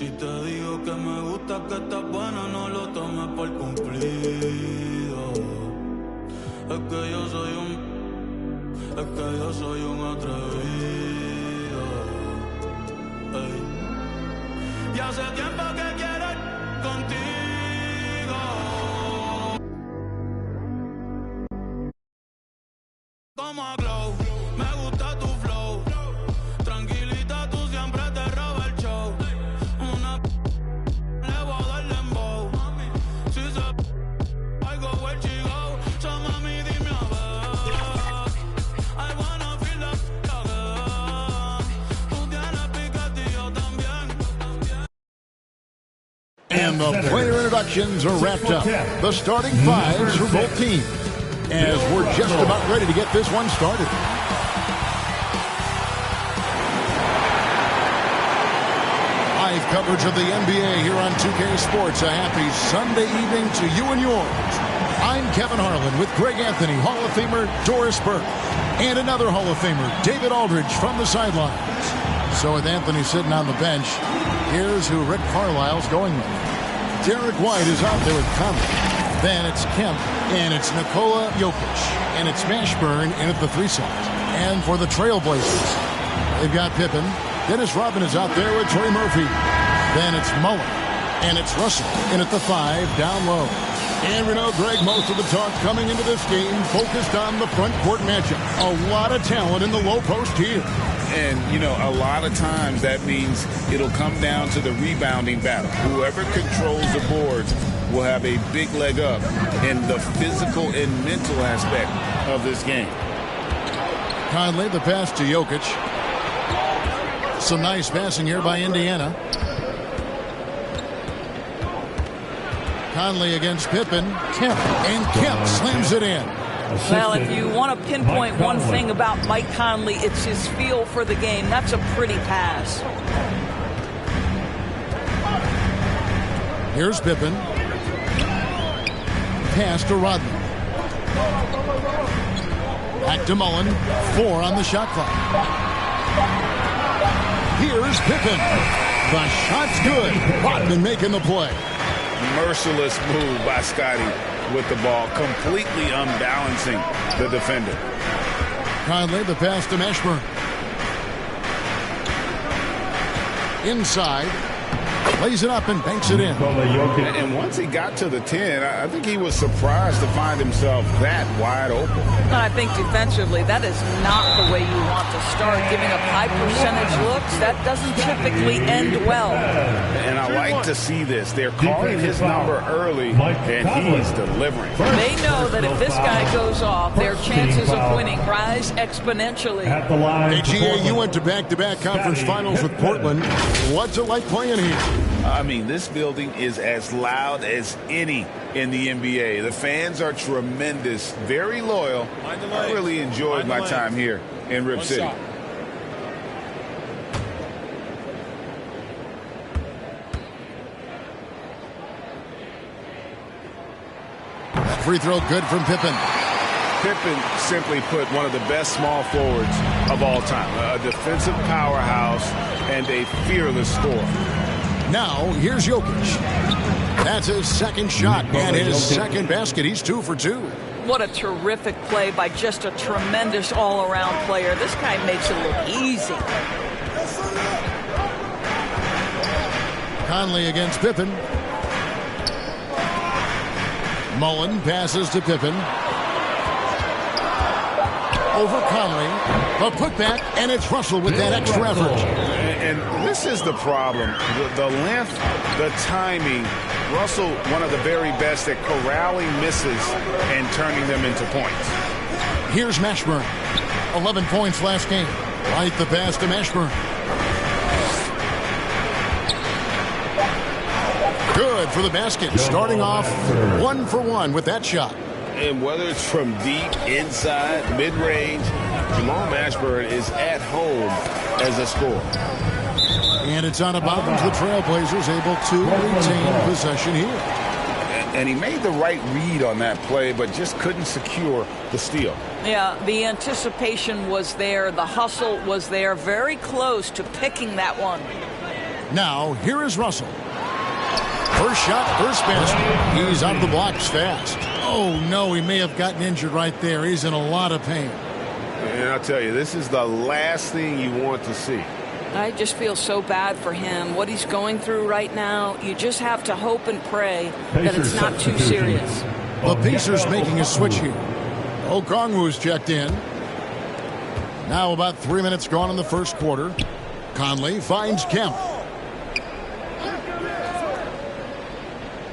Si te digo que me gusta que estás buena, no lo tomes por cumplido. Es que yo soy un atrevido. Ey. Y hace tiempo que quiero ir contigo. Como a Glow, me gusta tu flow. Tranquilita, tú siempre te roba el show. Una le voy a dar dembow. Si se I go where she go. So mami, dime a ver. I wanna feel the again. Tú tienes piquete y yo también. And the player introductions are wrapped up. The starting fives for both teams, as we're just about ready to get this one started. Live coverage of the NBA here on 2K Sports. A happy Sunday evening to you and yours. I'm Kevin Harlan with Greg Anthony, Hall of Famer Doris Burke, and another Hall of Famer, David Aldridge, from the sidelines. So with Anthony sitting on the bench, here's who Rick Carlisle's going with. Derek White is out there with Conley. Then it's Kemp, and it's Nikola Jokic, and it's Mashburn in at the 3 slot. And for the Trailblazers, they've got Pippen. Dennis Rodman is out there with Trey Murphy. Then it's Mullen, and it's Russell in at the 5 down low. And we know, Greg, most of the talk coming into this game focused on the front court matchup. A lot of talent in the low post here. And, you know, a lot of times that means it'll come down to the rebounding battle. Whoever controls the boards will have a big leg up in the physical and mental aspect of this game. Conley, the pass to Jokic. Some nice passing here by Indiana. Conley against Pippen. Kemp. And Kemp slams it in. Well, if you want to pinpoint one thing about Mike Conley, it's his feel for the game. That's a pretty pass. Here's Pippen. Pass to Rodman. Back to Mullen. 4 on the shot clock. Here's Pippen. The shot's good. Rodman making the play. Merciless move by Scotty with the ball, completely unbalancing the defender. Conley, the pass to Mashburn. Inside. Lays it up and banks it in. And once he got to the 10, I think he was surprised to find himself that wide open. I think defensively, that is not the way you want to start. Giving up high percentage looks, that doesn't typically end well. And I like to see this. They're calling his number early, and he's delivering. They know that if this guy goes off, their chances of winning rise exponentially. Hey, GA, you went to back-to-back conference finals with Portland. What's it like playing here? I mean, this building is as loud as any in the NBA. The fans are tremendous, very loyal. I really enjoyed my time here in Rip City. Free throw good from Pippen. Pippen simply put one of the best small forwards of all time. A defensive powerhouse and a fearless scorer. Now, here's Jokic. That's his second shot and his second basket. He's 2 for 2. What a terrific play by just a tremendous all-around player. This guy makes it look easy. Conley against Pippen. Mullen passes to Pippen. Over Conley. A putback, and it's Russell with that extra effort. And this is the problem. The length, the timing. Russell, one of the very best at corralling misses and turning them into points. Here's Mashburn. 11 points last game. Right the pass to Mashburn. Good for the basket. Starting off 1 for 1 with that shot. And whether it's from deep, inside, mid-range, Jamal Mashburn is at home as a scorer. And it's on a bounce. The Trailblazers able to retain possession here. And he made the right read on that play, but just couldn't secure the steal. Yeah, the anticipation was there. The hustle was there. Very close to picking that one. Now, here is Russell. First shot, first basket. He's out of the blocks fast. Oh, no, he may have gotten injured right there. He's in a lot of pain. And I'll tell you, this is the last thing you want to see. I just feel so bad for him. What he's going through right now, you just have to hope and pray that it's not too serious. The Pacers making a switch here. Okongwu's checked in. Now about 3 minutes gone in the first quarter. Conley finds Kemp.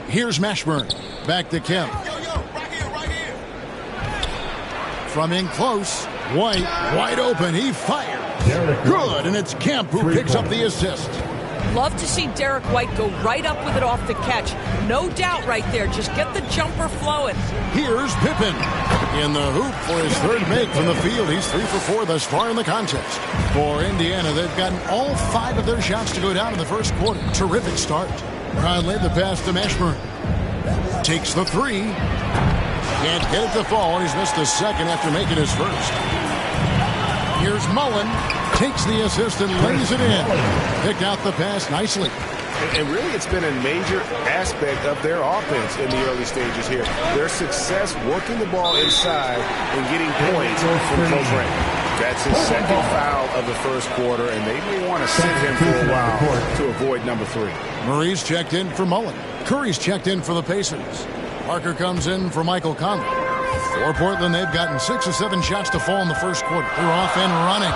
Here's Mashburn. Back to Kemp. From in close. White wide open. He fired. Good, and it's Kemp who picks up the assist. Love to see Derek White go right up with it off the catch. No doubt right there. Just get the jumper flowing. Here's Pippen in the hoop for his third make from the field. He's 3 for 4 thus far in the contest. For Indiana, they've gotten all 5 of their shots to go down in the first quarter. Terrific start. Conley the pass to Mashburn. Takes the 3. Can't get it to fall. He's missed the second after making his first. Here's Mullen. Takes the assist and lays it in. Picked out the pass nicely. And really, it's been a major aspect of their offense in the early stages here. Their success working the ball inside and getting points from close range. That's his second foul of the first quarter, and they may want to sit him for a while to avoid number 3. Murray's checked in for Mullen. Curry's checked in for the Pacers. Parker comes in for Michael Conley. For Portland, they've gotten 6 or 7 shots to fall in the first quarter. They're off and running.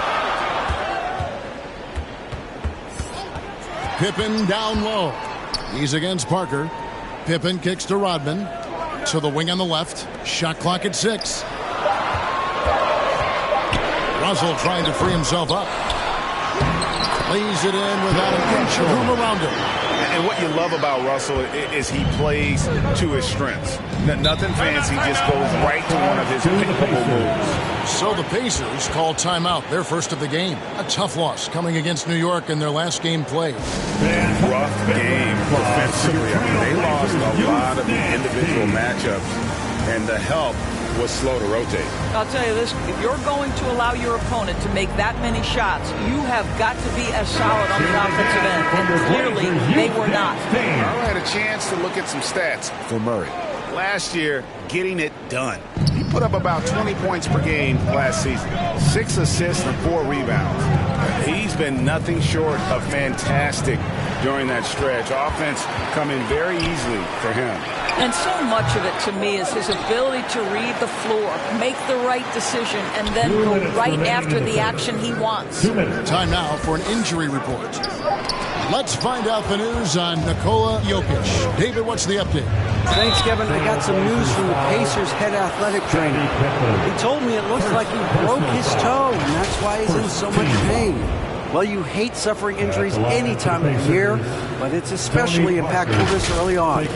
Pippen down low. He's against Parker. Pippen kicks to Rodman. To the wing on the left. Shot clock at 6. Russell trying to free himself up. Lays it in without an inch of room around him. And what you love about Russell is he plays to his strengths. Nothing fancy, just goes right to one of his pickable moves. So the Pacers call timeout, their first of the game. A tough loss coming against New York in their last game played. Rough game defensively. I mean, they lost a lot of the individual matchups, and the help was slow to rotate. I'll tell you this, if you're going to allow your opponent to make that many shots, you have got to be as solid on the offensive end. And clearly, they were not. I had a chance to look at some stats for Murray. Last year, getting it done. He put up about 20 points per game last season. 6 assists and 4 rebounds. He's been nothing short of fantastic during that stretch. Offense coming very easily for him. And so much of it, to me, is his ability to read the floor, make the right decision, and then go right after the action he wants. Time now for an injury report. Let's find out the news on Nikola Jokic. David, what's the update? Thanks, Kevin. I got some news from the Pacers head athletic trainer. He told me it looks like he broke his toe, and that's why he's in so much pain. Well, you hate suffering injuries any time of the year, but it's especially impactful this early on.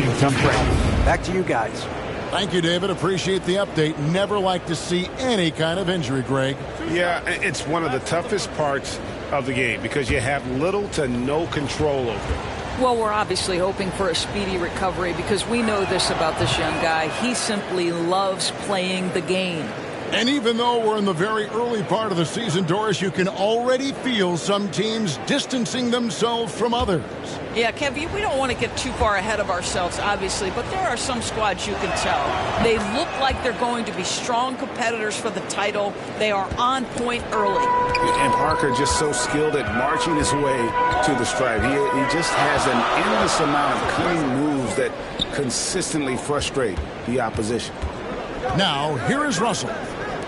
Back to you guys. Thank you, David. Appreciate the update. Never like to see any kind of injury, Greg. Yeah, it's one of the toughest parts of the game because you have little to no control over it. Well, we're obviously hoping for a speedy recovery because we know this about this young guy. He simply loves playing the game. And even though we're in the very early part of the season, Doris, you can already feel some teams distancing themselves from others. Yeah, Kev, we don't want to get too far ahead of ourselves, obviously, but there are some squads you can tell. They look like they're going to be strong competitors for the title. They are on point early. And Parker just so skilled at marching his way to the stripe. He just has an endless amount of cunning moves that consistently frustrate the opposition. Now, here is Russell.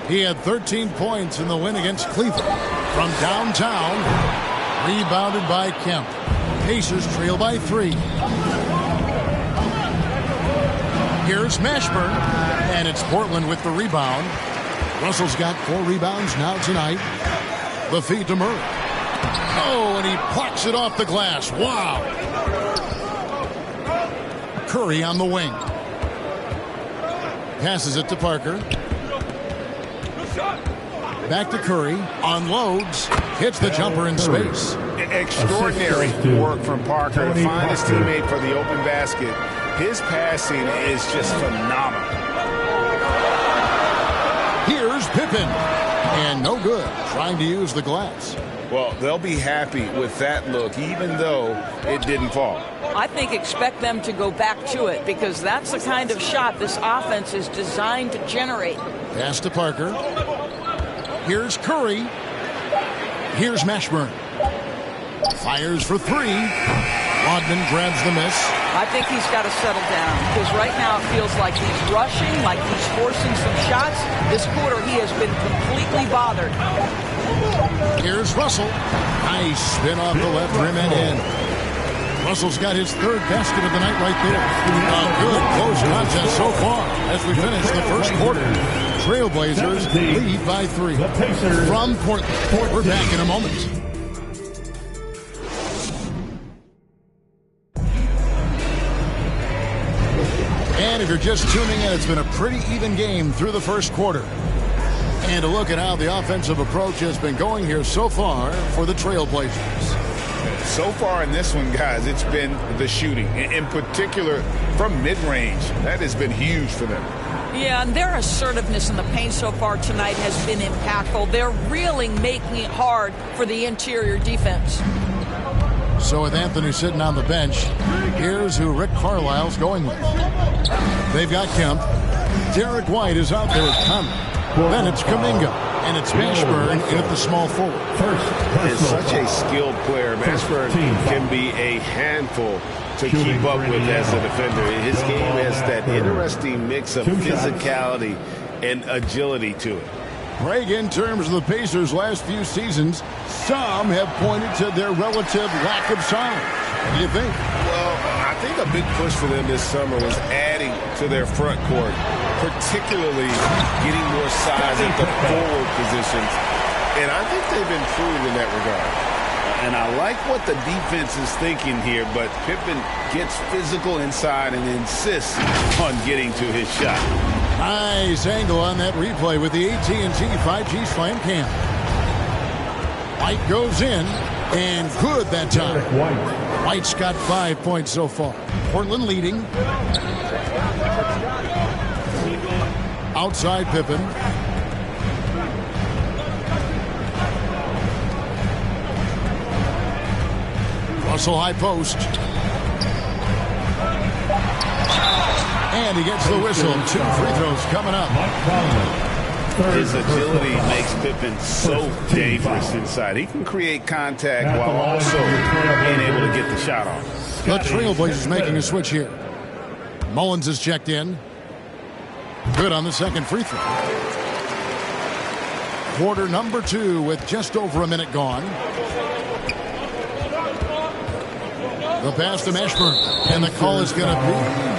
He had 13 points in the win against Cleveland. From downtown, rebounded by Kemp. Pacers trail by 3. Here's Mashburn, and it's Portland with the rebound. Russell's got 4 rebounds now tonight. The feed to Murray. Oh, and he plucks it off the glass. Wow. Curry on the wing. Passes it to Parker. Back to Curry. Unloads. Hits the jumper in space. Extraordinary work from Parker to find his teammate for the open basket. His passing is just phenomenal. Here's Pippen. And no good. Trying to use the glass. Well, they'll be happy with that look, even though it didn't fall. I think expect them to go back to it because that's the kind of shot this offense is designed to generate. Pass to Parker. Here's Curry. Here's Mashburn. Fires for three. Rodman grabs the miss. I think he's got to settle down because right now it feels like he's rushing, like he's forcing some shots. This quarter he has been completely bothered. Here's Russell. Nice spin off the left rim and in. Russell's got his third basket of the night right there. A good close contest so far as we finish the first quarter. Trailblazers lead by 3. From Portland, we're back in a moment. And if you're just tuning in, it's been a pretty even game through the first quarter. And a look at how the offensive approach has been going here so far for the Trailblazers. So far in this one, guys, it's been the shooting. In particular, from mid-range. That has been huge for them. Yeah, and their assertiveness in the paint so far tonight has been impactful. They're really making it hard for the interior defense. So with Anthony sitting on the bench, here's who Rick Carlisle's going with. They've got Kemp. Derek White is out there with Conley. Then it's Kuminga. And it's Mashburn in at the small forward. Is such a skilled player. Mashburn can be a handful to keep up with as a defender. His game has that interesting mix of physicality and agility to it. Greg, in terms of the Pacers' last few seasons, some have pointed to their relative lack of size. What do you think? Well, I think a big push for them this summer was adding to their front court, particularly getting more size at the forward positions. And I think they've improved in that regard. And I like what the defense is thinking here, but Pippen gets physical inside and insists on getting to his shot. Nice angle on that replay with the AT&T 5G Slam Cam. White goes in, and good that time. White's got 5 points so far. Portland leading. Outside Pippen. Russell high post. And he gets the whistle. 2 free throws coming up. His agility makes Pippen so dangerous inside. He can create contact while also being able to get the shot off. The Trailblazers making a switch here. Mullins is checked in. Good on the second free throw. Quarter number 2 with just over a minute gone. The pass to Mashburn. And the call is going to be,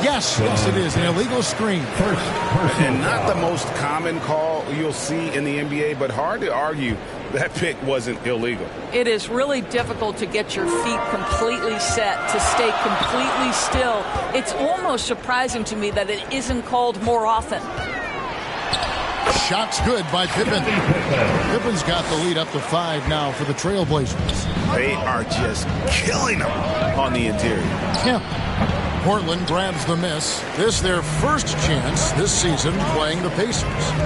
yes, it is, an illegal screen. And not the most common call you'll see in the NBA, but hard to argue that pick wasn't illegal. It is really difficult to get your feet completely set, to stay completely still. It's almost surprising to me that it isn't called more often. Shot's good by Pippen. Pippen's got the lead up to 5 now for the Trailblazers. They are just killing them on the interior. Kemp. Portland grabs the miss. This their first chance this season playing the Pacers.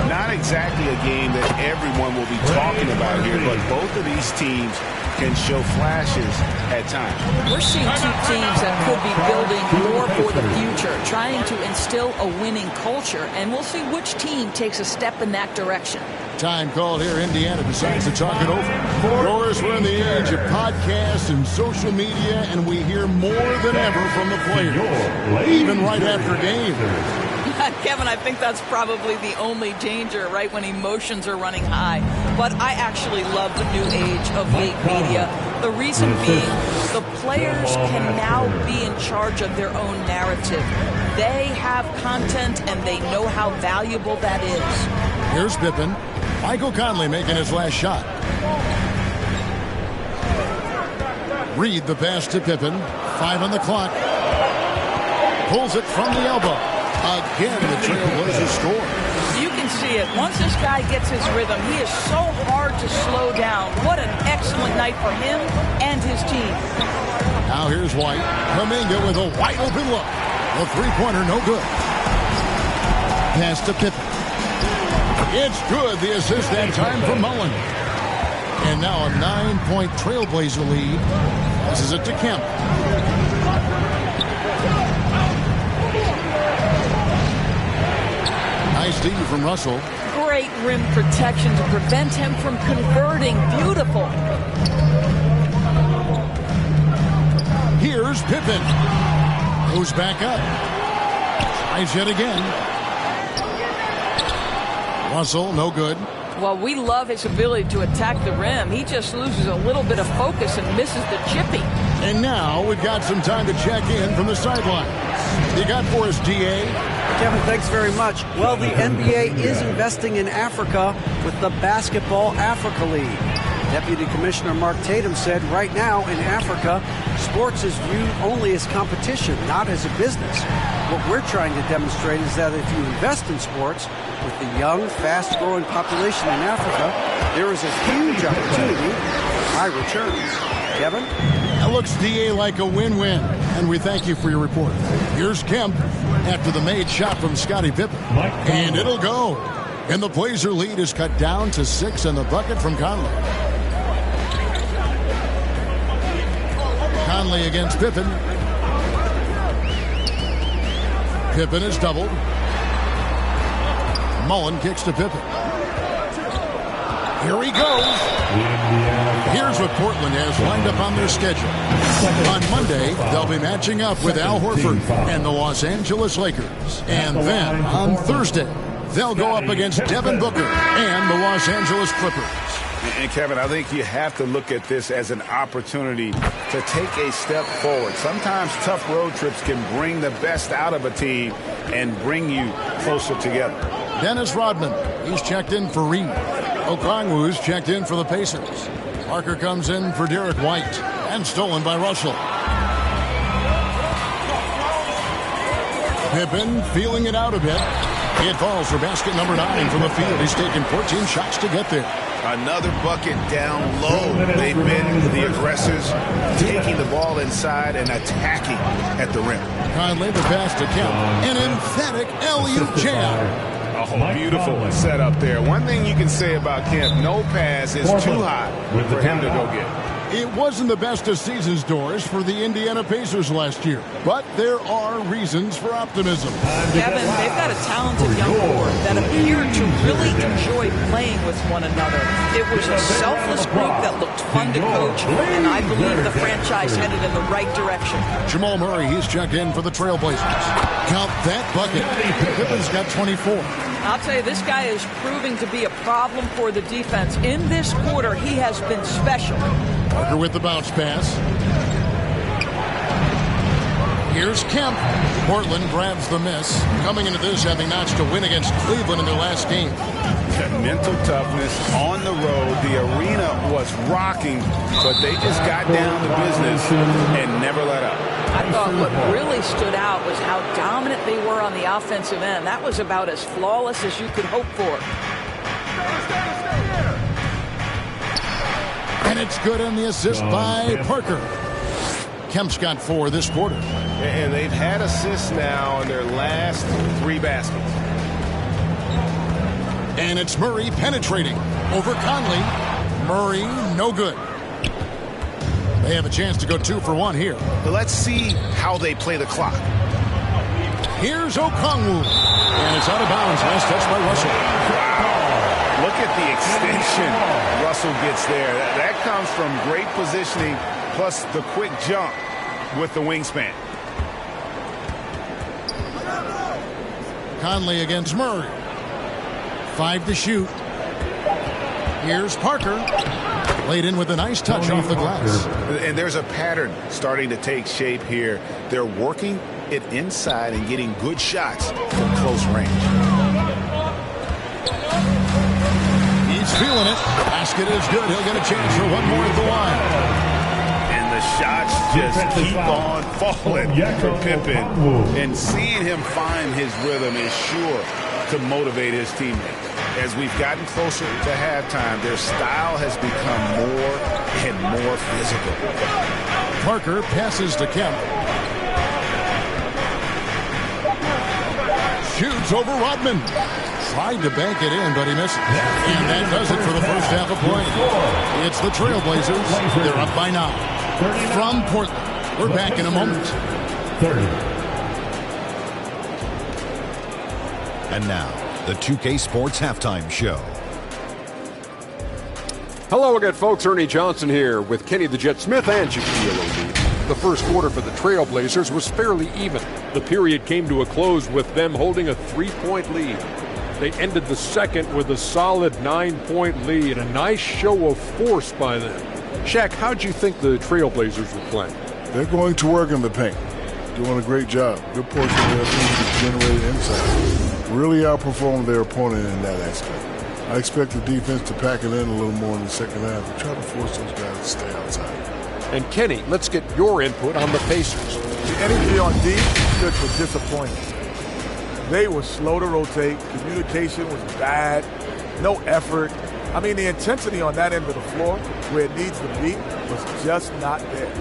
Not exactly a game that everyone will be talking about here, but both of these teams can show flashes at times. We're seeing 2 teams that could be building more for the future, trying to instill a winning culture, and we'll see which team takes a step in that direction. Time called here. Indiana decides to talk it over. Doris, we're in the age of podcasts and social media, and we hear more than ever from the players, even right after games. Kevin, I think that's probably the only danger, right, when emotions are running high. But I actually love the new age of league media. The reason being, the players can now be in charge of their own narrative. They have content, and they know how valuable that is. Here's Pippen. Michael Conley making his last shot. Reed the pass to Pippen. 5 on the clock. Pulls it from the elbow. Again, the Trailblazers score. You can see it. Once this guy gets his rhythm, he is so hard to slow down. What an excellent night for him and his team. Now here's White. Kuminga with a wide open look. The three-pointer no good. Pass to Pippen. It's good. The assist that time from Mullins. And now a 9-point Trailblazer lead. This is it to Kemp. Nice D from Russell. Great rim protection to prevent him from converting. Beautiful. Here's Pippen. Goes back up. Tries yet again. Russell, no good. Well, we love his ability to attack the rim. He just loses a little bit of focus and misses the chippy. And now we've got some time to check in from the sidelines. You got for us, DA? Kevin, thanks very much. Well, the NBA is investing in Africa with the Basketball Africa League. Deputy Commissioner Mark Tatum said right now in Africa, sports is viewed only as competition, not as a business. What we're trying to demonstrate is that if you invest in sports, with the young, fast-growing population in Africa, there is a huge opportunity for high returns. Kevin? That looks, DA, like a win-win, and we thank you for your report. Here's Kemp after the made shot from Scottie Pippen, and it'll go. And the Blazer lead is cut down to 6 in the bucket from Conley. Conley against Pippen. Pippen is doubled. Mullen kicks to Pippen. Here he goes. Here's what Portland has lined up on their schedule. On Monday, they'll be matching up with Al Horford and the Los Angeles Lakers. And then on Thursday, they'll go up against Devin Booker and the Los Angeles Clippers. And, Kevin, I think you have to look at this as an opportunity to take a step forward. Sometimes tough road trips can bring the best out of a team and bring you closer together. Dennis Rodman, he's checked in for Reed. Okongwu's checked in for the Pacers. Parker comes in for Derek White and stolen by Russell. Pippen feeling it out a bit. It falls for basket number 9 from the field. He's taken 14 shots to get there. Another bucket down low. They've been the aggressors, taking the ball inside and attacking at the rim. Conley, the pass to Kemp. An emphatic alley-oop jam. Oh, beautiful setup there. One thing you can say about Kemp, no pass is too high for him to go get. It wasn't the best of seasons, Doris, for the Indiana Pacers last year. But there are reasons for optimism. Kevin, they've got a talented young core that appeared to really enjoy playing with one another. It was a selfless group that looked fun to coach, and I believe the franchise headed in the right direction. Jamal Murray, he's checked in for the Trailblazers. Count that bucket. Pippen's got 24. I'll tell you, this guy is proving to be a problem for the defense. In this quarter, he has been special. Parker with the bounce pass. Here's Kemp. Portland grabs the miss. Coming into this, having notched a win against Cleveland in their last game. Mental toughness on the road. The arena was rocking, but they just got down to business and never let up. I thought what really stood out was how dominant they were on the offensive end. That was about as flawless as you could hope for. And it's good on the assist by Parker. Kemp's got 4 this quarter. And they've had assists now in their last 3 baskets. And it's Murray penetrating over Conley. Murray, no good. They have a chance to go 2 for 1 here. But let's see how they play the clock. Here's Okongwu. And it's out of bounds. Last touch by Russell. Wow. Look at the extension Russell gets there. That comes from great positioning, plus the quick jump with the wingspan. Conley against Murray. 5 to shoot. Here's Parker. Laid in with a nice touch off the glass. And there's a pattern starting to take shape here. They're working it inside and getting good shots from close range. He's feeling it. Basket is good. He'll get a chance for 1 more at the line. And the shots just keep on falling for Pippen. And seeing him find his rhythm is sure to motivate his teammates. As we've gotten closer to halftime, their style has become more and more physical. Parker passes to Kemp. Shoots over Rodman. tried to bank it in, but he missed it. And that does it for the first half of play. It's the Trailblazers. They're up by 9. From Portland. We're back in a moment. 30. And now, the 2K Sports Halftime Show. Hello again, folks. Ernie Johnson here with Kenny the Jet Smith and Shaquille O'Neal. The first quarter for the Trailblazers was fairly even. The period came to a close with them holding a 3-point lead. They ended the second with a solid 9-point lead, a nice show of force by them. Shaq, how'd you think the Trailblazers were playing? They're going to work in the paint. Doing a great job. Good portion of their team is generated inside. Really outperformed their opponent in that aspect. I expect the defense to pack it in a little more in the second half and try to force those guys to stay outside. And Kenny, let's get your input on the Pacers. The energy on D stood for disappointing. They were slow to rotate. Communication was bad. No effort. I mean, the intensity on that end of the floor, where it needs to be, was just not there.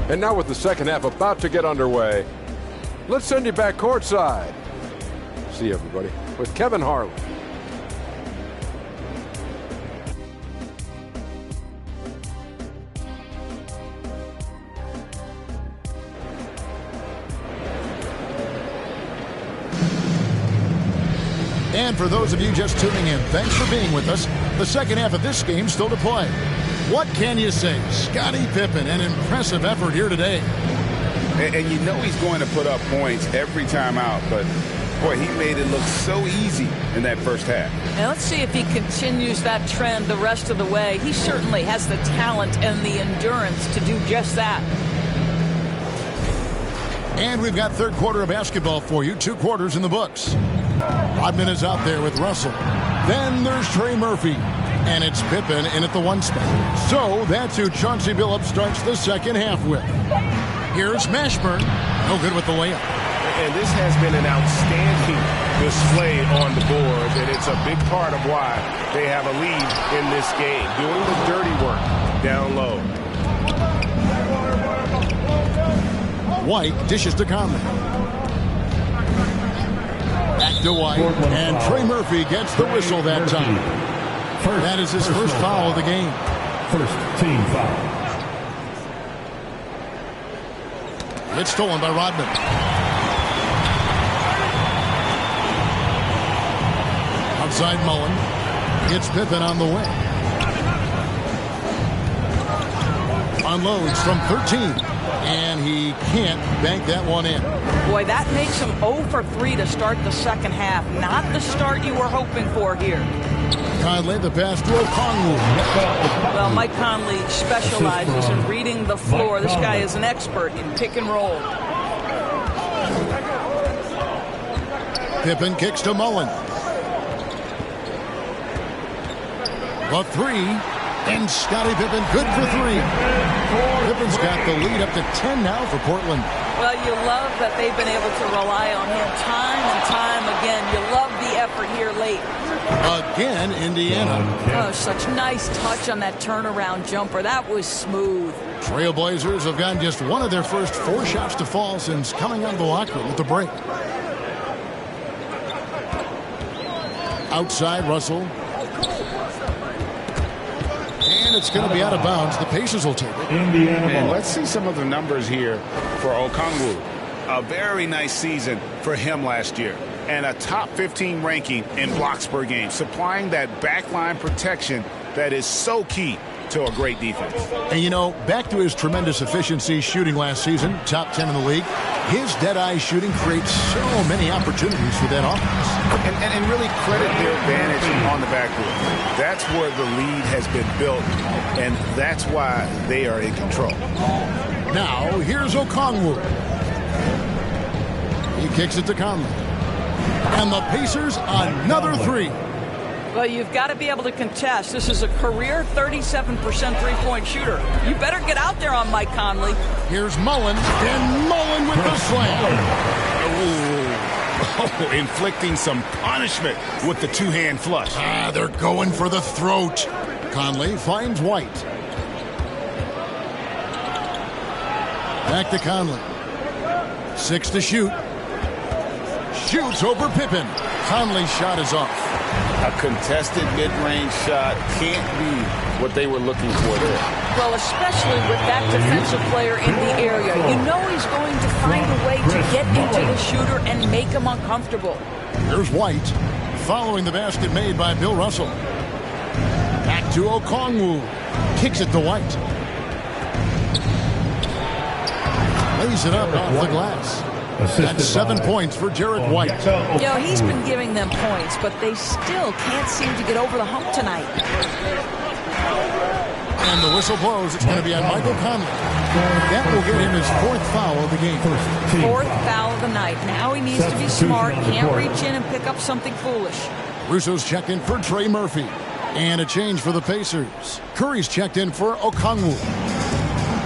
And now with the second half about to get underway, let's send you back courtside. See everybody with Kevin Harlan. And for those of you just tuning in, thanks for being with us. The second half of this game still to play. What can you say? Scottie Pippen, an impressive effort here today. And you know he's going to put up points every time out, but boy, he made it look so easy in that first half. And let's see if he continues that trend the rest of the way. He certainly has the talent and the endurance to do just that. And we've got third quarter of basketball for you. 2 quarters in the books. Rodman is out there with Russell. Then there's Trey Murphy. And it's Pippen in at the 1 spot. So that's who Chauncey Billups starts the second half with. Here's Mashburn. No good with the layup. And this has been an outstanding display on the board, and it's a big part of why they have a lead in this game, doing the dirty work down low. White dishes to Conley. Back to White, and Trey Murphy gets the whistle that time. That is his first foul of the game. First team foul. It's stolen by Rodman. Outside Mullen. It's Pippen on the wing. Unloads from 13. And he can't bank that one in. Boy, that makes him 0 for 3 to start the second half. Not the start you were hoping for here. Conley, the pass to Okongwu. Well, Mike Conley specializes in reading the floor. This guy is an expert in pick and roll. Pippen kicks to Mullen. The 3. And Scottie Pippen, good for 3. Pippen's got the lead up to 10 now for Portland. Well, you love that they've been able to rely on him time and time again. You love the effort here late. Again, Indiana. Oh, such nice touch on that turnaround jumper. That was smooth. Trailblazers have gotten just one of their first 4 shots to fall since coming out of the locker room with the break. Outside, Russell. And it's going to be out of bounds. The Pacers will take it. And let's see some of the numbers here for Okongwu. A very nice season for him last year. And a top 15 ranking in blocks per game, supplying that backline protection that is so key to a great defense. And, you know, back to his tremendous efficiency shooting last season, top 10 in the league, his dead-eye shooting creates so many opportunities for that offense. And really credit their advantage on the backboard. That's where the lead has been built, and that's why they are in control. Now, here's Okongwu. He kicks it to Conley. And the Pacers, another 3. Well, you've got to be able to contest. This is a career 37% three-point shooter. You better get out there on Mike Conley. Here's Mullen, and Mullen with the slam. Oh, inflicting some punishment with the 2-hand flush. They're going for the throat. Conley finds White. Back to Conley. 6 to shoot. Shoots over Pippen. Conley's shot is off. A contested mid-range shot can't be what they were looking for there. Well, especially with that defensive player in the area. You know he's going to find a way to get into the shooter and make him uncomfortable. Here's White, following the basket made by Bill Russell. Back to Okongwu. Kicks it to White. Lays it up off the glass. That's 7 points for Jared White. You know, he's been giving them points, but they still can't seem to get over the hump tonight. And the whistle blows. It's going to be on Michael Conley. That will get him his 4th foul of the game. 4th foul of the night. Now he needs to be smart. Can't reach in and pick up something foolish. Russo's checked in for Trey Murphy. And a change for the Pacers. Curry's checked in for Okongwu.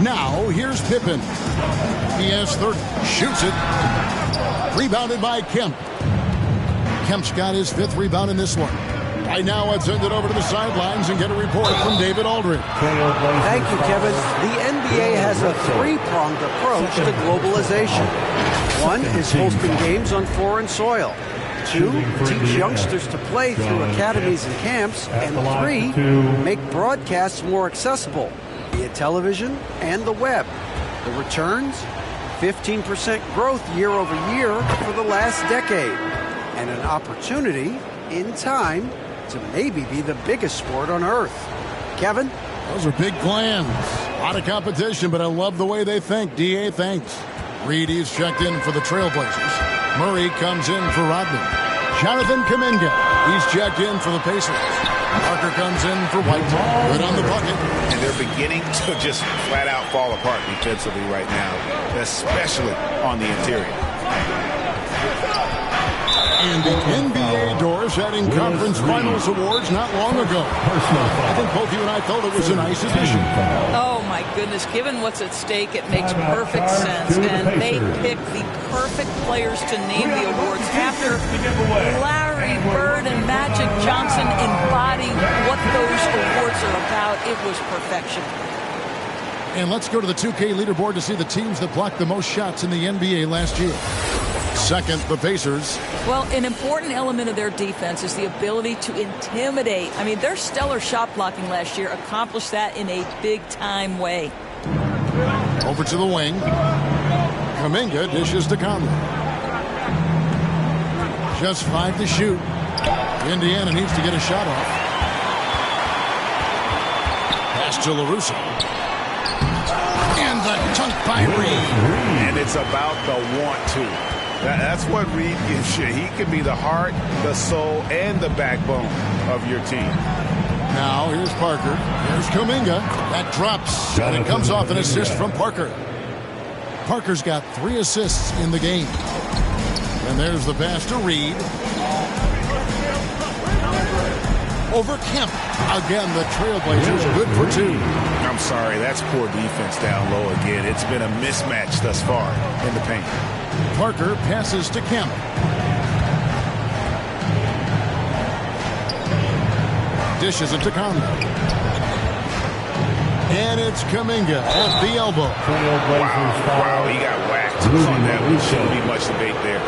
Now, here's Pippen. He has 30. Shoots it. Rebounded by Kemp. Kemp's got his 5th rebound in this one. Right now, let's send it over to the sidelines and get a report from David Aldridge. Thank you, Kevin. The NBA has a 3-pronged approach to globalization. 1 is hosting games on foreign soil. 2, teach youngsters to play through academies and camps. And 3, make broadcasts more accessible via television and the web. The returns, 15% growth year over year for the last decade. And an opportunity, in time, to maybe be the biggest sport on earth. Kevin? Those are big plans. A lot of competition, but I love the way they think. D.A., thanks. Reed is checked in for the Trailblazers. Murray comes in for Rodman. Jonathan Kuminga, he's checked in for the Pacers. Parker comes in for White. Good on the bucket. And they're beginning to just flat out fall apart defensively right now, especially on the interior. And the NBA doors heading conference finals awards not long ago. I think both you and I felt it was a nice addition. Oh, my goodness. Given what's at stake, it makes perfect sense. And they picked the perfect players to name the awards after Larry Bird and Magic Johnson embody what those awards are about. It was perfection. And let's go to the 2K leaderboard to see the teams that blocked the most shots in the NBA last year. Second, the Pacers. Well, an important element of their defense is the ability to intimidate. I mean, their stellar shot blocking last year accomplished that in a big-time way. Over to the wing. Kuminga dishes to Conley. Just 5 to shoot. Indiana needs to get a shot off. Pass to LaRusso. And the dunk by Reed. And it's about the want to. That's what Reed gives you. He can be the heart, the soul, and the backbone of your team. Now, here's Parker. Here's Kuminga. That drops. And it comes off an assist from Parker. Parker's got 3 assists in the game. And there's the pass to Reed. Over Kemp. Again, the Trailblazers good for 2. I'm sorry, that's poor defense down low again. It's been a mismatch thus far in the paint. Parker passes to Kemp. Dishes it to Conley. And it's Kuminga at the elbow. Wow, he got whacked on that one. Shouldn't be much debate there.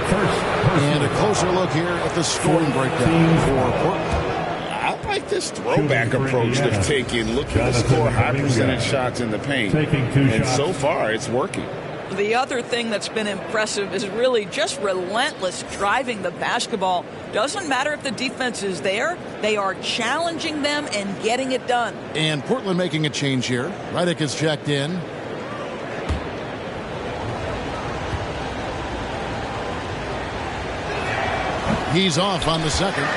And a closer look here at the scoring breakdown for Portland. I like this throwback approach they've taken, looking to score high percentage shots in the paint. And so far, it's working. The other thing that's been impressive is really just relentless driving the basketball. Doesn't matter if the defense is there. They are challenging them and getting it done. And Portland making a change here. Redick is checked in. He's off on the second.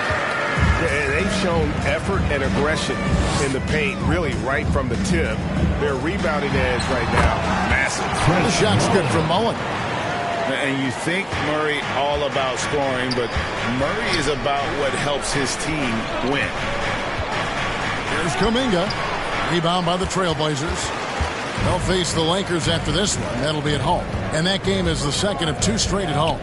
They've shown effort and aggression in the paint, really right from the tip. Their rebounding edge right now, massive. The shot's good from Mullen. And you think Murray all about scoring, but Murray is about what helps his team win. Here's Kuminga. Rebound by the Trailblazers. They'll face the Lakers after this one. That'll be at home. And that game is the second of 2 straight at home.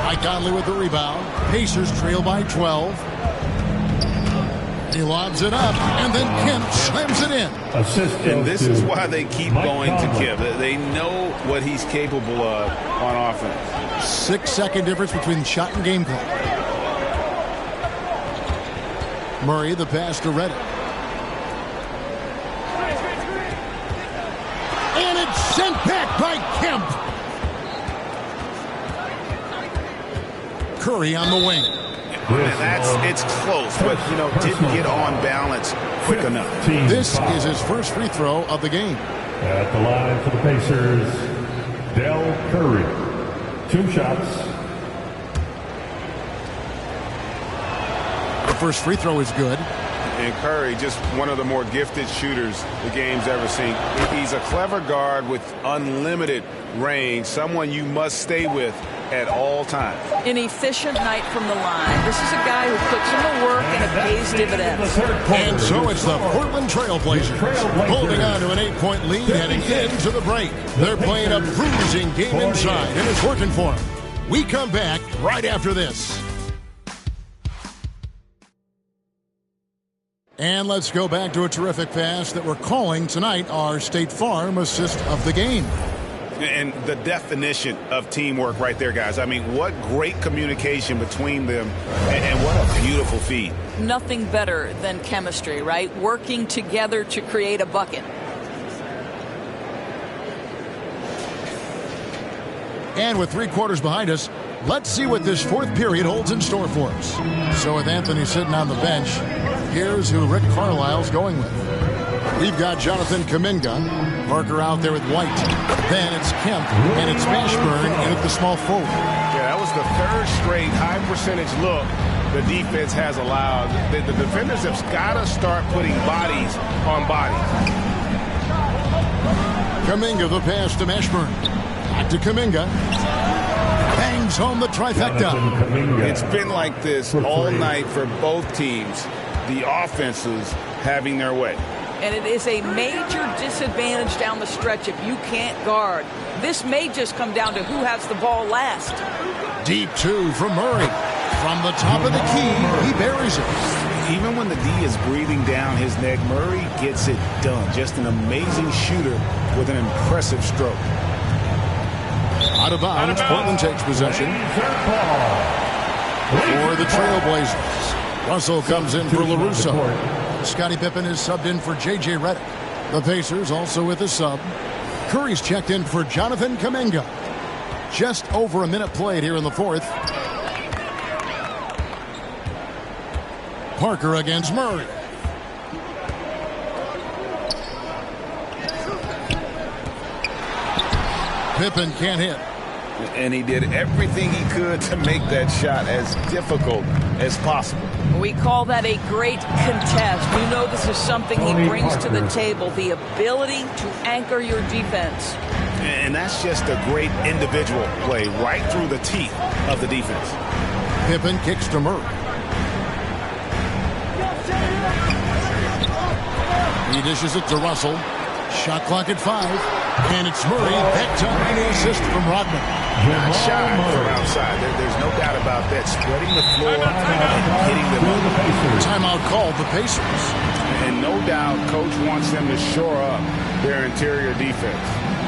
Mike Conley with the rebound. Pacers trail by 12. He lobs it up, and then Kemp slams it in. And this is why they keep going to Kemp. They know what he's capable of on offense. 6-second difference between shot and game clock. Murray, the pass to Reddick. And it's sent back by Kemp. Curry on the wing. It's close, but, didn't get on balance quick enough. This is his first free throw of the game. At the line for the Pacers, Del Curry. 2 shots. The first free throw is good. And Curry, just one of the more gifted shooters the game's ever seen. He's a clever guard with unlimited range, someone you must stay with at all times. An efficient night from the line. This is a guy who puts in the work and it pays dividends. And so it's the Portland Trailblazers holding on to an 8-point lead heading into the break. They're playing a bruising game inside, and it's working for them. We come back right after this. And let's go back to a terrific pass that we're calling tonight our State Farm assist of the game. And the definition of teamwork right there, guys. I mean, what great communication between them, and what a beautiful feed. Nothing better than chemistry, right? Working together to create a bucket. And with 3 quarters behind us, let's see what this 4th period holds in store for us. So with Anthony sitting on the bench, here's who Rick Carlisle's going with. We've got Jonathan Kuminga, Parker out there with White. Then it's Kemp, and it's Mashburn in at the small forward. Yeah, that was the 3rd straight high percentage look the defense has allowed. The defenders have got to start putting bodies on bodies. Kuminga, the pass to Mashburn. Back to Kuminga. Bangs home the trifecta. It's been like this all night for both teams. The offenses having their way. And it is a major disadvantage down the stretch if you can't guard. This may just come down to who has the ball last. Deep 2 from Murray. From the top of the key, he buries it. Even when the D is breathing down his neck, Murray gets it done. Just an amazing shooter with an impressive stroke. Out of bounds, Portland takes possession. For the Trailblazers, Russell comes in for LaRusso. Scottie Pippen is subbed in for J.J. Redick. The Pacers also with a sub. Curry's checked in for Jonathan Kuminga. Just over a minute played here in the 4th. Parker against Murray. Pippen can't hit. And he did everything he could to make that shot as difficult as possible. We call that a great contest. You know this is something he brings to the table, the ability to anchor your defense. And that's just a great individual play right through the teeth of the defense. Pippen kicks to Murray. He dishes it to Russell. Shot clock at 5. And it's Murray. That time the assist from Rodman. Not shy from outside. There's no doubt about that. Spreading the floor and hitting them up. Timeout called the Pacers. And no doubt Coach wants them to shore up their interior defense.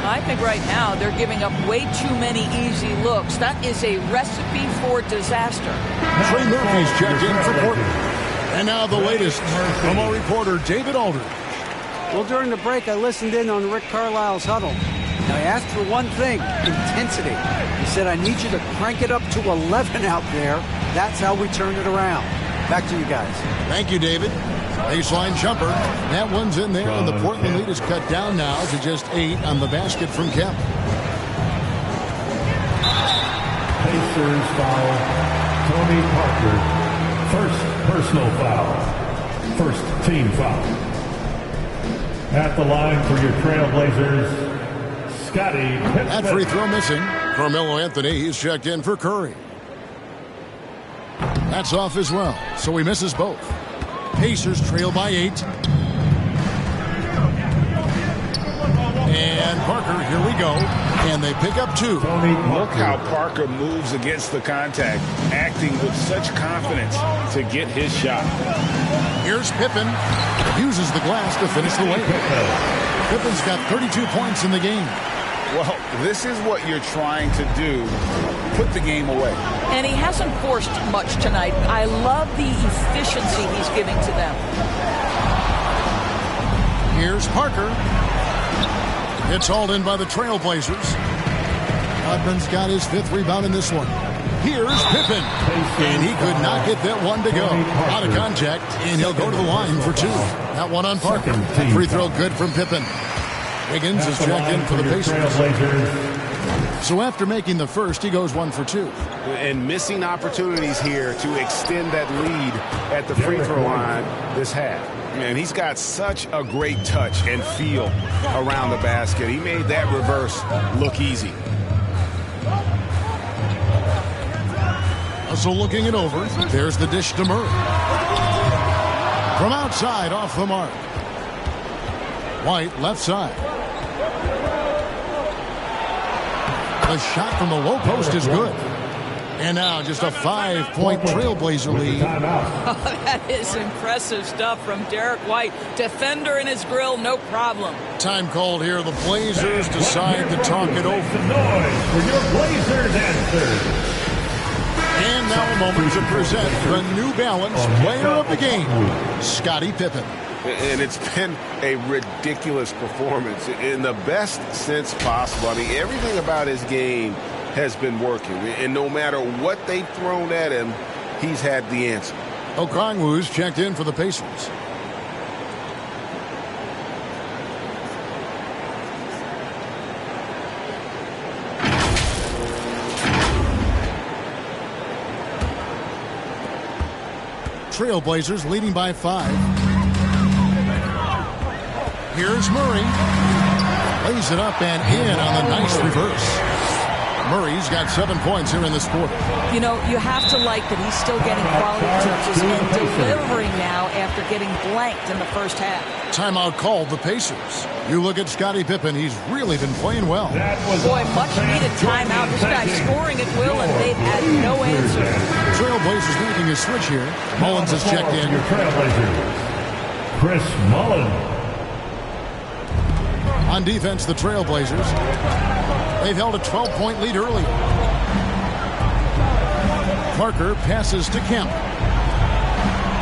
I think right now they're giving up way too many easy looks. That is a recipe for disaster. Trey Murphy's checked in for Portland. And now the latest from our reporter David Aldridge. Well, during the break, I listened in on Rick Carlisle's huddle. And I asked for one thing, intensity. He said, I need you to crank it up to 11 out there. That's how we turn it around. Back to you guys. Thank you, David. Baseline jumper. That one's in there, and the Portland lead is cut down now to just 8 on the basket from Kemp. Pacers foul. Tony Parker. First personal foul. First team foul. At the line for your Trailblazers, Scottie Pippen. That free throw missing. Carmelo Anthony, he's checked in for Curry. That's off as well, so he misses both. Pacers trail by 8. And And Parker, here we go. And they pick up 2. Look how Parker moves against the contact, acting with such confidence to get his shot. Here's Pippen. Uses the glass to finish the layup. Pippen's got 32 points in the game. Well, this is what you're trying to do. Put the game away. And he hasn't forced much tonight. I love the efficiency he's giving to them. Here's Parker. It's hauled in by the Trailblazers. Rodman's got his 5th rebound in this one. Here's Pippen. And he could not get that one to go. Out of contact, and he'll go to the line for 2. That one on Parker. Free throw good from Pippen. Higgins is checked in for the Pacers. So after making the first, he goes 1 for 2. And missing opportunities here to extend that lead at the free throw line this half. Man, he's got such a great touch and feel around the basket. He made that reverse look easy. So looking it over, there's the dish to Murray. From outside, off the mark. White, left side. The shot from the low post is good. And now just a 5-point Trailblazer lead. Oh, that is impressive stuff from Derek White. Defender in his grill, no problem. Time called here. The Blazers decide to talk it over. For your Blazers answer. And now a moment to present the New Balance Player of the Game, Scottie Pippen. And it's been a ridiculous performance in the best sense possible. I mean, everything about his game has been working. And no matter what they've thrown at him, he's had the answer. Okongwu's checked in for the Pacers. Trailblazers leading by 5. Here's Murray. Lays it up and in on the nice reverse. Murray's got 7 points here in this quarter. You know, you have to like that he's still getting quality touches and delivering now after getting blanked in the first half. Timeout called the Pacers. You look at Scottie Pippen, he's really been playing well. Boy, much needed timeout. This guy's scoring at will, and they've had no answer. Trailblazers making a switch here. Mullins has checked in. Your Trailblazers, Chris Mullin. On defense, the Trailblazers. They've held a 12-point lead early. Parker passes to Kemp.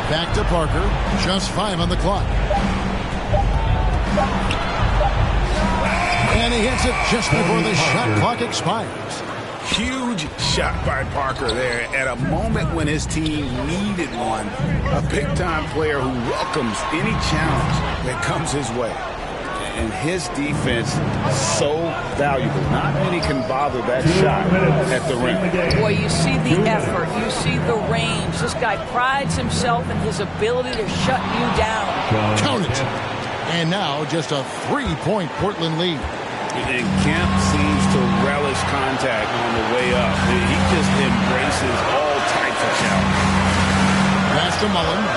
Back to Parker. Just 5 on the clock. And he hits it just before the shot clock expires. Huge shot by Parker there at a moment when his team needed one. A big-time player who welcomes any challenge that comes his way. And his defense so valuable. Not many can bother that shot at the rim. Boy, you see the effort. You see the range. This guy prides himself in his ability to shut you down. Count it. And now just a 3-point Portland lead. And Kemp seems to relish contact on the way up. He just embraces all types of challenges. Pass to Mullin.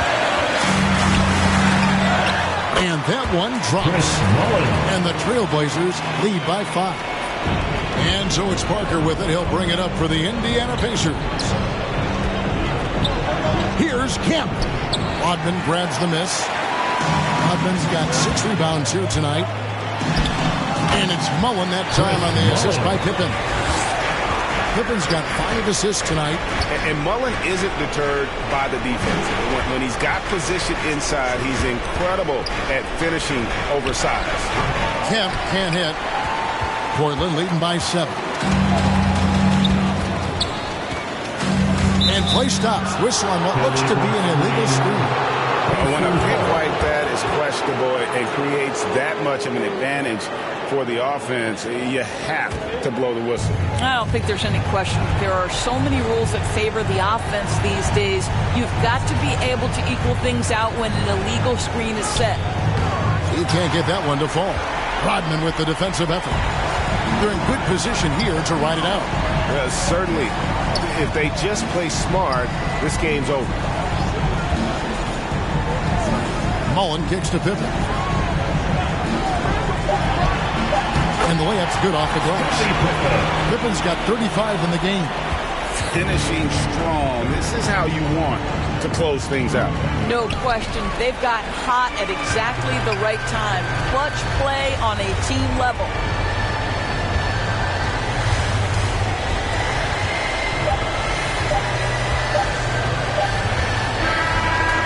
And that one drops. And the Trailblazers lead by 5. And so it's Parker with it. He'll bring it up for the Indiana Pacers. Here's Kemp. Rodman grabs the miss. Rodman's got 6 rebounds here tonight. And it's Mullin that time on the assist by Pippen. Pippen's got 5 assists tonight. And Mullin isn't deterred by the defense. When he's got position inside, he's incredible at finishing oversized. Kemp can't hit. Portland leading by 7. And play stops. Whistle on what looks to be an illegal screen. When a pick like that is questionable and creates that much of an advantage for the offense, you have to blow the whistle. I don't think there's any question. There are so many rules that favor the offense these days. You've got to be able to equal things out when an illegal screen is set. You can't get that one to fall. Rodman with the defensive effort. They're in good position here to ride it out. Certainly, if they just play smart, this game's over. Mullen kicks to Pippen. the layup's good off the glass. Pippen's got 35 in the game. Finishing strong. This is how you want to close things out. No question. They've gotten hot at exactly the right time. Clutch play on a team level.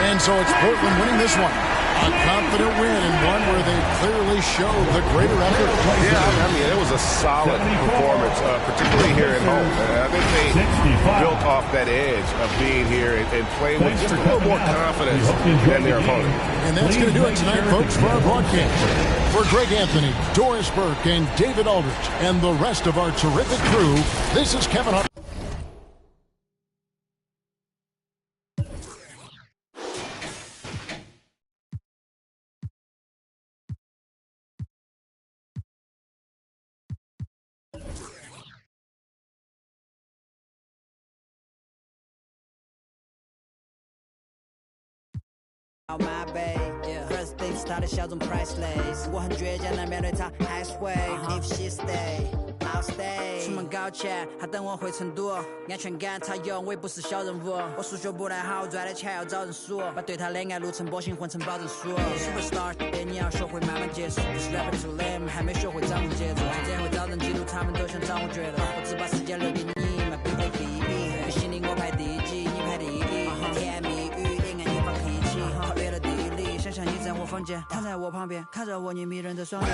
And so it's Portland winning this one. A confident win and one where they clearly showed the greater effort. Yeah, I mean, it was a solid performance, particularly here at home. I think they built off that edge of being here and playing with just a little more confidence than their opponent. And that's going to do it tonight, folks, for our broadcast. For Greg Anthony, Doris Burke, and David Aldrich, and the rest of our terrific crew, this is Kevin Hart. My babe, yeah. First things started, 小众 priceless. 我很倔强地面对她 halfway. If she stay, I'll stay. 出门搞钱，她等我回成都。安全感她有，我也不是小人物。我数学不太好，赚的钱要找人数。把对她的爱路程波形混成保证书。Superstar， 对你要学会慢慢结束。不是 rapper too lame， 还没学会掌握节奏。这会招人嫉妒，他们都想掌握觉得。我只把时间留给你 ，my baby。你心里我排第几，你排第一。甜蜜语，恋爱你发脾气，考虑了地理。想象你在我房间，躺在我旁边，看着我你迷人的双眼。